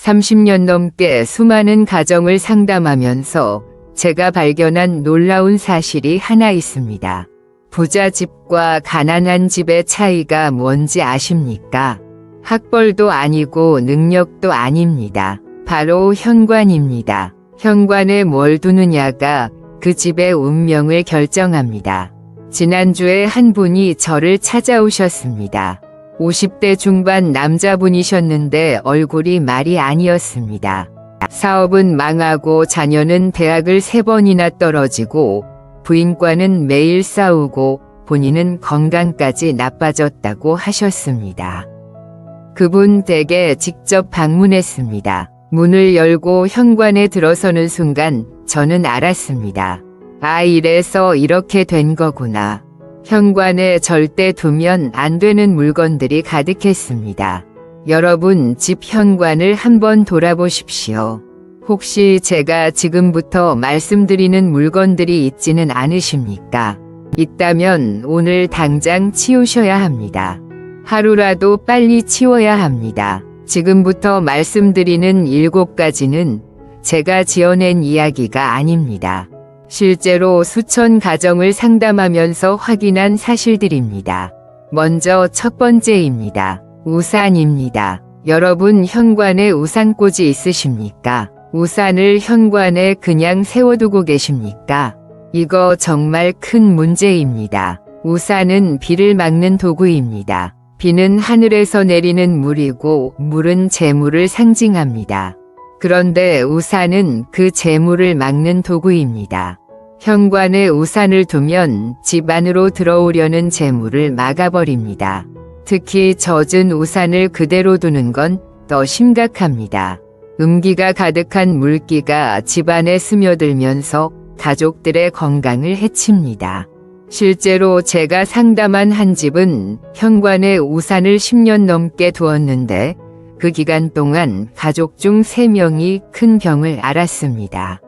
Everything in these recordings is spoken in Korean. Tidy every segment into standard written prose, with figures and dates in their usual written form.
30년 넘게 수많은 가정을 상담하면서 제가 발견한 놀라운 사실이 하나 있습니다. 부자 집과 가난한 집의 차이가 뭔지 아십니까? 학벌도 아니고 능력도 아닙니다. 바로 현관입니다. 현관에 뭘 두느냐가 그 집의 운명을 결정합니다. 지난주에 한 분이 저를 찾아오셨습니다. 50대 중반 남자분이셨는데 얼굴이 말이 아니었습니다. 사업은 망하고 자녀는 대학을 3번이나 떨어지고 부인과는 매일 싸우고 본인은 건강까지 나빠졌다고 하셨습니다. 그분 댁에 직접 방문했습니다. 문을 열고 현관에 들어서는 순간 저는 알았습니다. 아, 이래서 이렇게 된 거구나. 현관에 절대 두면 안 되는 물건들이 가득했습니다. 여러분, 집 현관을 한번 돌아보십시오. 혹시 제가 지금부터 말씀드리는 물건들이 있지는 않으십니까? 있다면 오늘 당장 치우셔야 합니다. 하루라도 빨리 치워야 합니다. 지금부터 말씀드리는 7가지는 제가 지어낸 이야기가 아닙니다. 실제로 수천 가정을 상담하면서 확인한 사실들입니다. 먼저 첫 번째입니다. 우산입니다. 여러분, 현관에 우산꽂이 있으십니까? 우산을 현관에 그냥 세워두고 계십니까? 이거 정말 큰 문제입니다. 우산은 비를 막는 도구입니다. 비는 하늘에서 내리는 물이고 물은 재물을 상징합니다. 그런데 우산은 그 재물을 막는 도구입니다. 현관에 우산을 두면 집 안으로 들어오려는 재물을 막아버립니다. 특히 젖은 우산을 그대로 두는 건 더 심각합니다. 음기가 가득한 물기가 집안에 스며들면서 가족들의 건강을 해칩니다. 실제로 제가 상담한 한 집은 현관에 우산을 10년 넘게 두었는데 그 기간 동안 가족 중 3명이 큰 병을 앓았습니다.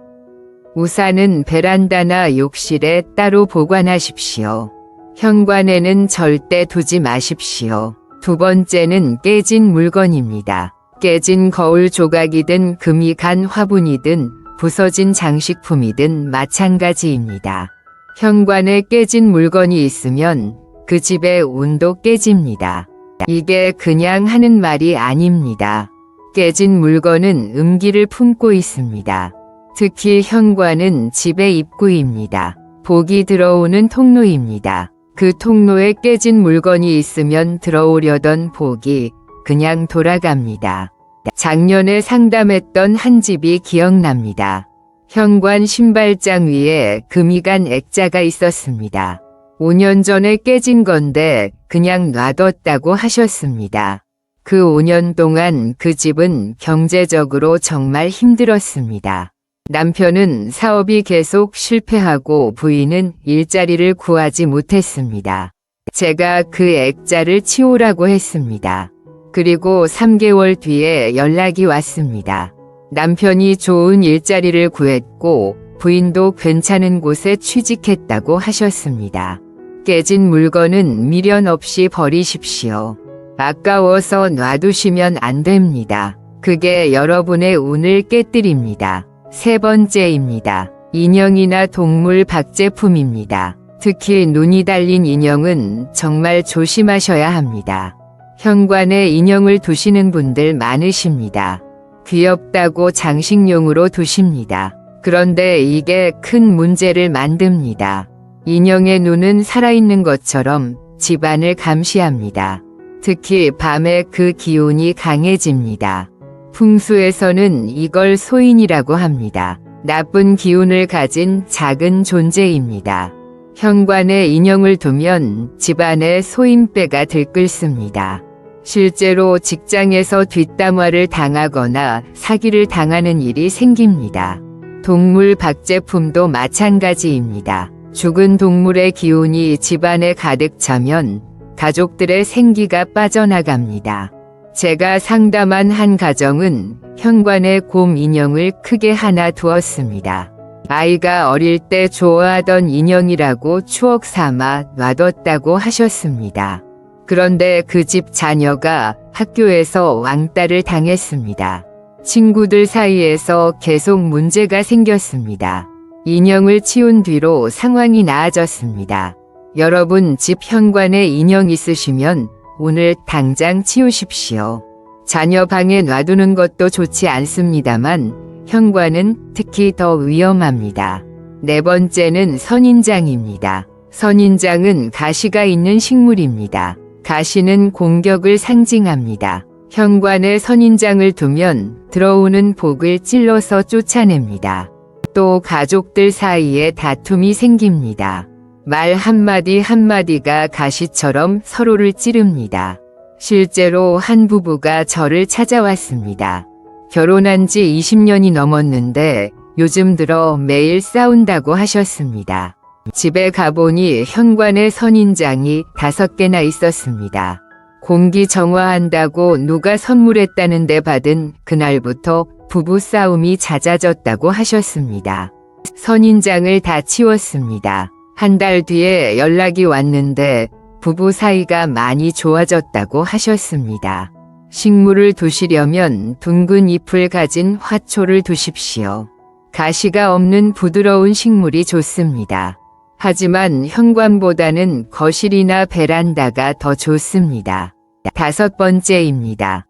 우산은 베란다나 욕실에 따로 보관하십시오. 현관에는 절대 두지 마십시오. 두 번째는 깨진 물건입니다. 깨진 거울 조각이든 금이 간 화분이든 부서진 장식품이든 마찬가지입니다. 현관에 깨진 물건이 있으면 그 집의 운도 깨집니다. 이게 그냥 하는 말이 아닙니다. 깨진 물건은 음기를 품고 있습니다. 특히 현관은 집의 입구입니다. 복이 들어오는 통로입니다. 그 통로에 깨진 물건이 있으면 들어오려던 복이 그냥 돌아갑니다. 작년에 상담했던 한 집이 기억납니다. 현관 신발장 위에 금이 간 액자가 있었습니다. 5년 전에 깨진 건데 그냥 놔뒀다고 하셨습니다. 그 5년 동안 그 집은 경제적으로 정말 힘들었습니다. 남편은 사업이 계속 실패하고 부인은 일자리를 구하지 못했습니다. 제가 그 액자를 치우라고 했습니다. 그리고 3개월 뒤에 연락이 왔습니다. 남편이 좋은 일자리를 구했고 부인도 괜찮은 곳에 취직했다고 하셨습니다. 깨진 물건은 미련 없이 버리십시오. 아까워서 놔두시면 안 됩니다. 그게 여러분의 운을 깨뜨립니다. 세 번째입니다. 인형이나 동물 박제품입니다. 특히 눈이 달린 인형은 정말 조심하셔야 합니다. 현관에 인형을 두시는 분들 많으십니다. 귀엽다고 장식용으로 두십니다. 그런데 이게 큰 문제를 만듭니다. 인형의 눈은 살아있는 것처럼 집안을 감시합니다. 특히 밤에 그 기운이 강해집니다. 풍수에서는 이걸 소인이라고 합니다. 나쁜 기운을 가진 작은 존재입니다. 현관에 인형을 두면 집안에 소인배가 들끓습니다. 실제로 직장에서 뒷담화를 당하거나 사기를 당하는 일이 생깁니다. 동물 박제품도 마찬가지입니다. 죽은 동물의 기운이 집안에 가득 차면 가족들의 생기가 빠져나갑니다. 제가 상담한 한 가정은 현관에 곰 인형을 크게 하나 두었습니다. 아이가 어릴 때 좋아하던 인형이라고 추억 삼아 놔뒀다고 하셨습니다. 그런데 그 집 자녀가 학교에서 왕따를 당했습니다. 친구들 사이에서 계속 문제가 생겼습니다. 인형을 치운 뒤로 상황이 나아졌습니다. 여러분 집 현관에 인형 있으시면 오늘 당장 치우십시오. 자녀 방에 놔두는 것도 좋지 않습니다만 현관은 특히 더 위험합니다. 네 번째는 선인장입니다. 선인장은 가시가 있는 식물입니다. 가시는 공격을 상징합니다. 현관에 선인장을 두면 들어오는 복을 찔러서 쫓아냅니다. 또 가족들 사이에 다툼이 생깁니다. 말 한마디 한마디가 가시처럼 서로를 찌릅니다. 실제로 한 부부가 저를 찾아왔습니다. 결혼한 지 20년이 넘었는데 요즘 들어 매일 싸운다고 하셨습니다. 집에 가보니 현관에 선인장이 5개나 있었습니다. 공기 정화한다고 누가 선물했다는데 받은 그날부터 부부 싸움이 잦아졌다고 하셨습니다. 선인장을 다 치웠습니다. 한 달 뒤에 연락이 왔는데 부부 사이가 많이 좋아졌다고 하셨습니다. 식물을 두시려면 둥근 잎을 가진 화초를 두십시오. 가시가 없는 부드러운 식물이 좋습니다. 하지만 현관보다는 거실이나 베란다가 더 좋습니다. 5번째입니다.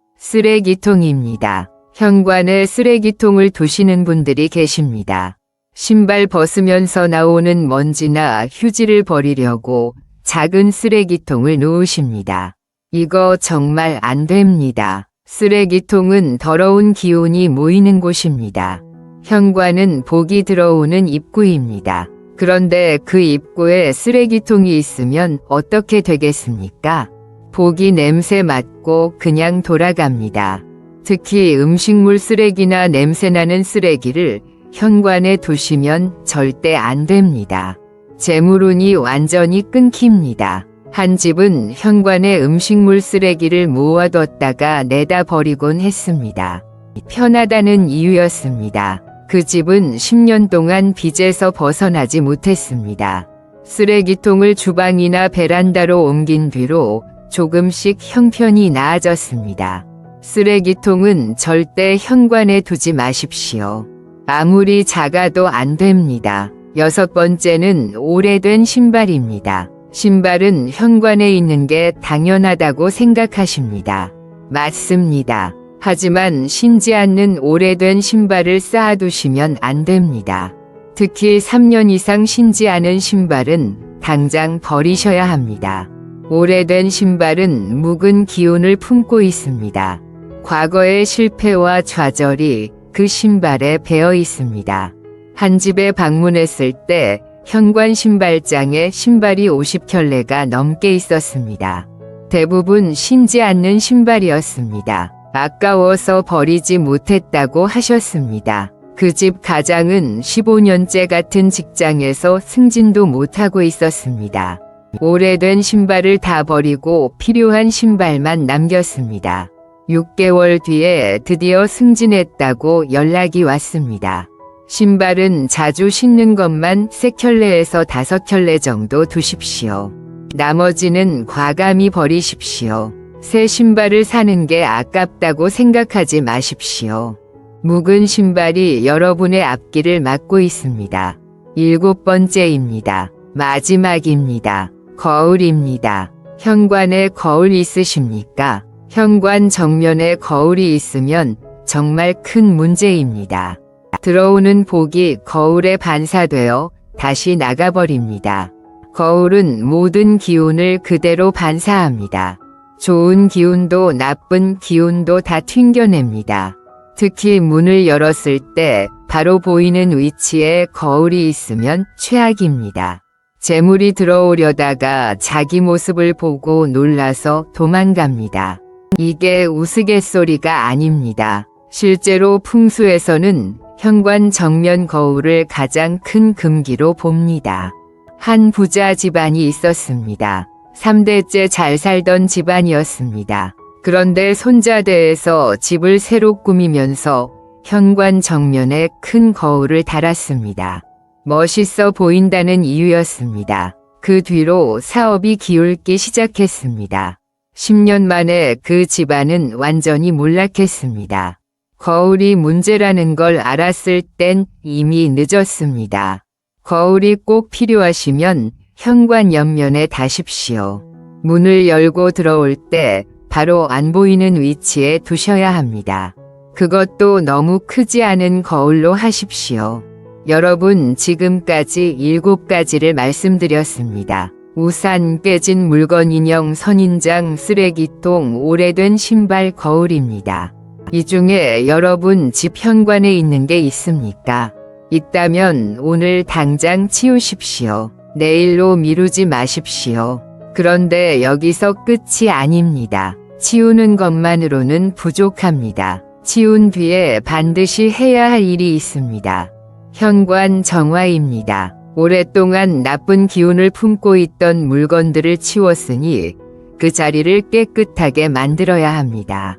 쓰레기통입니다. 현관에 쓰레기통을 두시는 분들이 계십니다. 신발 벗으면서 나오는 먼지나 휴지를 버리려고 작은 쓰레기통을 놓으십니다. 이거 정말 안 됩니다. 쓰레기통은 더러운 기운이 모이는 곳입니다. 현관은 복이 들어오는 입구입니다. 그런데 그 입구에 쓰레기통이 있으면 어떻게 되겠습니까? 복이 냄새 맡고 그냥 돌아갑니다. 특히 음식물 쓰레기나 냄새나는 쓰레기를 현관에 두시면 절대 안 됩니다. 재물운이 완전히 끊깁니다. 한 집은 현관에 음식물 쓰레기를 모아뒀다가 내다 버리곤 했습니다. 편하다는 이유였습니다. 그 집은 10년 동안 빚에서 벗어나지 못했습니다. 쓰레기통을 주방이나 베란다로 옮긴 뒤로 조금씩 형편이 나아졌습니다. 쓰레기통은 절대 현관에 두지 마십시오. 아무리 작아도 안 됩니다. 6번째는 오래된 신발입니다. 신발은 현관에 있는 게 당연하다고 생각하십니다. 맞습니다. 하지만 신지 않는 오래된 신발을 쌓아두시면 안 됩니다. 특히 3년 이상 신지 않은 신발은 당장 버리셔야 합니다. 오래된 신발은 묵은 기운을 품고 있습니다. 과거의 실패와 좌절이 그 신발에 배어 있습니다. 한 집에 방문했을 때 현관 신발장에 신발이 50켤레가 넘게 있었습니다. 대부분 신지 않는 신발이었습니다. 아까워서 버리지 못했다고 하셨습니다. 그 집 가장은 15년째 같은 직장에서 승진도 못하고 있었습니다. 오래된 신발을 다 버리고 필요한 신발만 남겼습니다. 6개월 뒤에 드디어 승진했다고 연락이 왔습니다. 신발은 자주 신는 것만 3켤레에서 5켤레 정도 두십시오. 나머지는 과감히 버리십시오. 새 신발을 사는 게 아깝다고 생각하지 마십시오. 묵은 신발이 여러분의 앞길을 막고 있습니다. 7번째입니다. 마지막입니다. 거울입니다. 현관에 거울 있으십니까? 현관 정면에 거울이 있으면 정말 큰 문제입니다. 들어오는 복이 거울에 반사되어 다시 나가버립니다. 거울은 모든 기운을 그대로 반사합니다. 좋은 기운도 나쁜 기운도 다 튕겨냅니다. 특히 문을 열었을 때 바로 보이는 위치에 거울이 있으면 최악입니다. 재물이 들어오려다가 자기 모습을 보고 놀라서 도망갑니다. 이게 우스갯소리가 아닙니다. 실제로 풍수에서는 현관 정면 거울을 가장 큰 금기로 봅니다. 한 부자 집안이 있었습니다. 3대째 잘 살던 집안이었습니다. 그런데 손자대에서 집을 새로 꾸미면서 현관 정면에 큰 거울을 달았습니다. 멋있어 보인다는 이유였습니다. 그 뒤로 사업이 기울기 시작했습니다. 10년 만에 그 집안은 완전히 몰락했습니다. 거울이 문제라는 걸 알았을 땐 이미 늦었습니다. 거울이 꼭 필요하시면 현관 옆면에 다십시오. 문을 열고 들어올 때 바로 안 보이는 위치에 두셔야 합니다. 그것도 너무 크지 않은 거울로 하십시오. 여러분, 지금까지 7가지를 말씀드렸습니다. 우산, 깨진 물건, 인형, 선인장, 쓰레기통, 오래된 신발, 거울입니다. 이 중에 여러분 집 현관에 있는 게 있습니까? 있다면 오늘 당장 치우십시오. 내일로 미루지 마십시오. 그런데 여기서 끝이 아닙니다. 치우는 것만으로는 부족합니다. 치운 뒤에 반드시 해야 할 일이 있습니다. 현관 정화입니다. 오랫동안 나쁜 기운을 품고 있던 물건들을 치웠으니 그 자리를 깨끗하게 만들어야 합니다.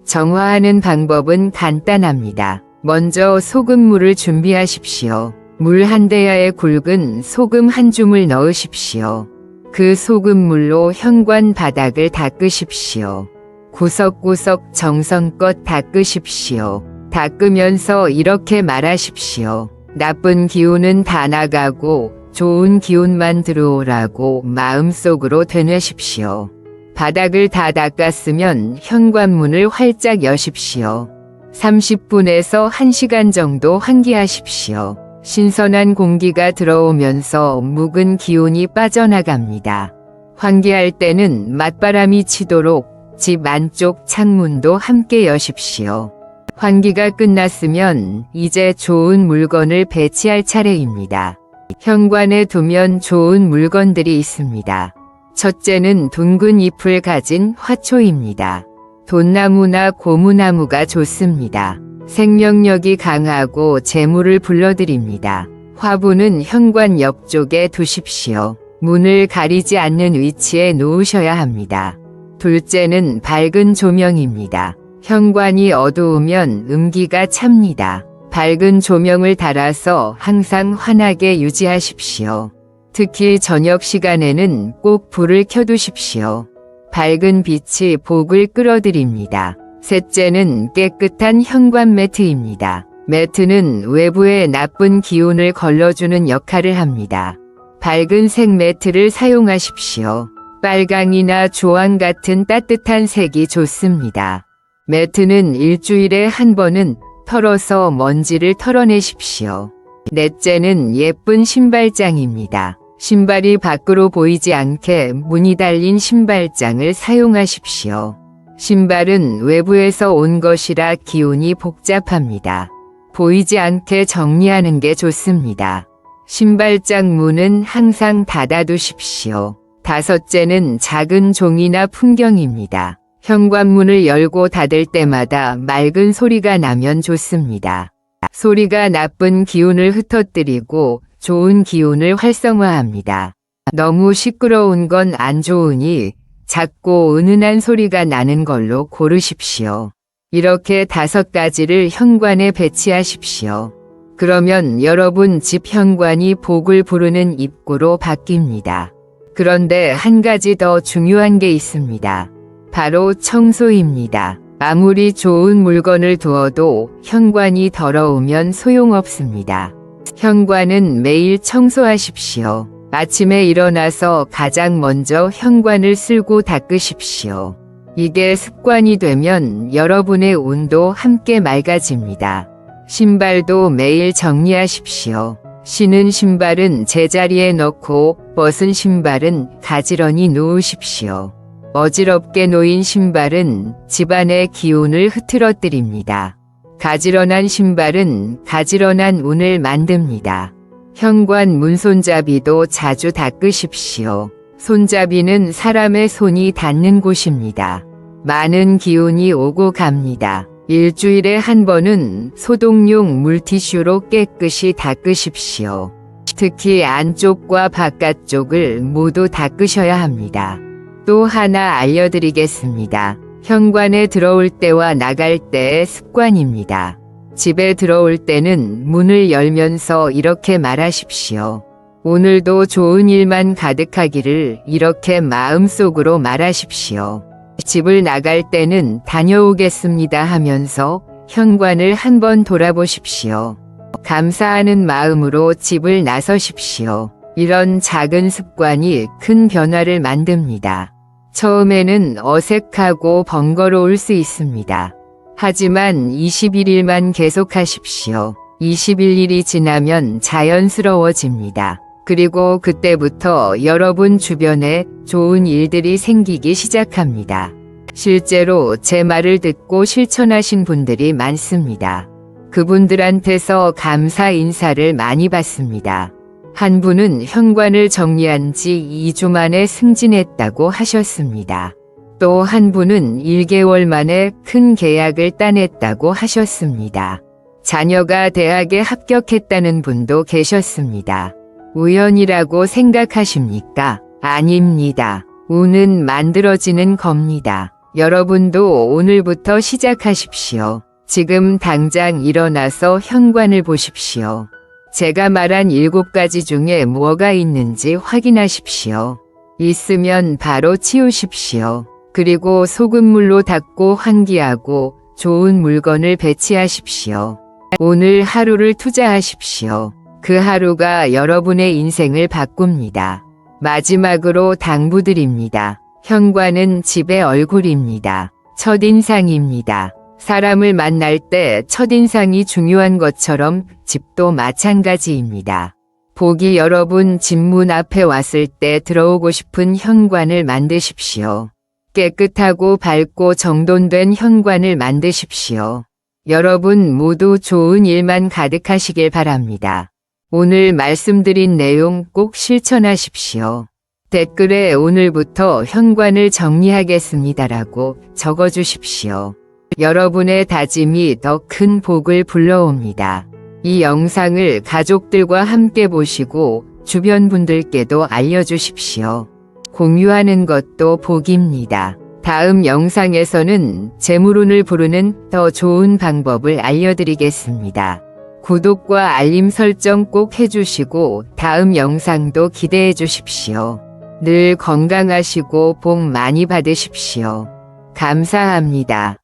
정화하는 방법은 간단합니다. 먼저 소금물을 준비하십시오. 물 한 대야에 굵은 소금 한 줌을 넣으십시오. 그 소금물로 현관 바닥을 닦으십시오. 구석구석 정성껏 닦으십시오. 닦으면서 이렇게 말하십시오. 나쁜 기운은 다 나가고 좋은 기운만 들어오라고 마음속으로 되뇌십시오. 바닥을 다 닦았으면 현관문을 활짝 여십시오. 30분에서 1시간 정도 환기하십시오. 신선한 공기가 들어오면서 묵은 기운이 빠져나갑니다. 환기할 때는 맞바람이 치도록 집 안쪽 창문도 함께 여십시오. 환기가 끝났으면 이제 좋은 물건을 배치할 차례입니다. 현관에 두면 좋은 물건들이 있습니다. 첫째는 둥근 잎을 가진 화초입니다. 돈나무나 고무나무가 좋습니다. 생명력이 강하고 재물을 불러들입니다. 화분은 현관 옆쪽에 두십시오. 문을 가리지 않는 위치에 놓으셔야 합니다. 둘째는 밝은 조명입니다. 현관이 어두우면 음기가 찹니다. 밝은 조명을 달아서 항상 환하게 유지하십시오. 특히 저녁 시간에는 꼭 불을 켜두십시오. 밝은 빛이 복을 끌어들입니다. 셋째는 깨끗한 현관 매트입니다. 매트는 외부의 나쁜 기운을 걸러주는 역할을 합니다. 밝은 색 매트를 사용하십시오. 빨강이나 주황 같은 따뜻한 색이 좋습니다. 매트는 일주일에 한 번은 털어서 먼지를 털어내십시오. 넷째는 예쁜 신발장입니다. 신발이 밖으로 보이지 않게 무늬 달린 신발장을 사용하십시오. 신발은 외부에서 온 것이라 기운이 복잡합니다. 보이지 않게 정리하는 게 좋습니다. 신발장 문은 항상 닫아두십시오. 다섯째는 작은 종이나 풍경입니다. 현관문을 열고 닫을 때마다 맑은 소리가 나면 좋습니다. 소리가 나쁜 기운을 흩어뜨리고 좋은 기운을 활성화합니다. 너무 시끄러운 건 안 좋으니 작고 은은한 소리가 나는 걸로 고르십시오. 이렇게 5가지를 현관에 배치하십시오. 그러면 여러분 집 현관이 복을 부르는 입구로 바뀝니다. 그런데 한 가지 더 중요한 게 있습니다. 바로 청소입니다. 아무리 좋은 물건을 두어도 현관이 더러우면 소용없습니다. 현관은 매일 청소하십시오. 아침에 일어나서 가장 먼저 현관을 쓸고 닦으십시오. 이게 습관이 되면 여러분의 운도 함께 맑아집니다. 신발도 매일 정리하십시오. 신은 신발은 제자리에 넣고 벗은 신발은 가지런히 놓으십시오. 어지럽게 놓인 신발은 집안의 기운을 흐트러뜨립니다. 가지런한 신발은 가지런한 운을 만듭니다. 현관 문 손잡이도 자주 닦으십시오. 손잡이는 사람의 손이 닿는 곳입니다. 많은 기운이 오고 갑니다. 일주일에 한 번은 소독용 물티슈로 깨끗이 닦으십시오. 특히 안쪽과 바깥쪽을 모두 닦으셔야 합니다. 또 하나 알려드리겠습니다. 현관에 들어올 때와 나갈 때의 습관입니다. 집에 들어올 때는 문을 열면서 이렇게 말하십시오. 오늘도 좋은 일만 가득하기를 이렇게 마음속으로 말하십시오. 집을 나갈 때는 다녀오겠습니다 하면서 현관을 한번 돌아보십시오. 감사하는 마음으로 집을 나서십시오. 이런 작은 습관이 큰 변화를 만듭니다. 처음에는 어색하고 번거로울 수 있습니다. 하지만 21일만 계속하십시오. 21일이 지나면 자연스러워집니다. 그리고 그때부터 여러분 주변에 좋은 일들이 생기기 시작합니다. 실제로 제 말을 듣고 실천하신 분들이 많습니다. 그분들한테서 감사 인사를 많이 받습니다. 한 분은 현관을 정리한 지 2주 만에 승진했다고 하셨습니다. 또 한 분은 1개월 만에 큰 계약을 따냈다고 하셨습니다. 자녀가 대학에 합격했다는 분도 계셨습니다. 우연이라고 생각하십니까? 아닙니다. 운은 만들어지는 겁니다. 여러분도 오늘부터 시작하십시오. 지금 당장 일어나서 현관을 보십시오. 제가 말한 7가지 중에 뭐가 있는지 확인하십시오. 있으면 바로 치우십시오. 그리고 소금물로 닦고 환기하고 좋은 물건을 배치하십시오. 오늘 하루를 투자하십시오. 그 하루가 여러분의 인생을 바꿉니다. 마지막으로 당부드립니다. 현관은 집의 얼굴입니다. 첫인상입니다. 사람을 만날 때 첫인상이 중요한 것처럼 집도 마찬가지입니다. 복이 여러분 집 문 앞에 왔을 때 들어오고 싶은 현관을 만드십시오. 깨끗하고 밝고 정돈된 현관을 만드십시오. 여러분 모두 좋은 일만 가득하시길 바랍니다. 오늘 말씀드린 내용 꼭 실천하십시오. 댓글에 오늘부터 현관을 정리하겠습니다라고 적어주십시오. 여러분의 다짐이 더 큰 복을 불러옵니다. 이 영상을 가족들과 함께 보시고 주변 분들께도 알려주십시오. 공유하는 것도 복입니다. 다음 영상에서는 재물운을 부르는 더 좋은 방법을 알려드리겠습니다. 구독과 알림 설정 꼭 해주시고 다음 영상도 기대해 주십시오. 늘 건강하시고 복 많이 받으십시오. 감사합니다.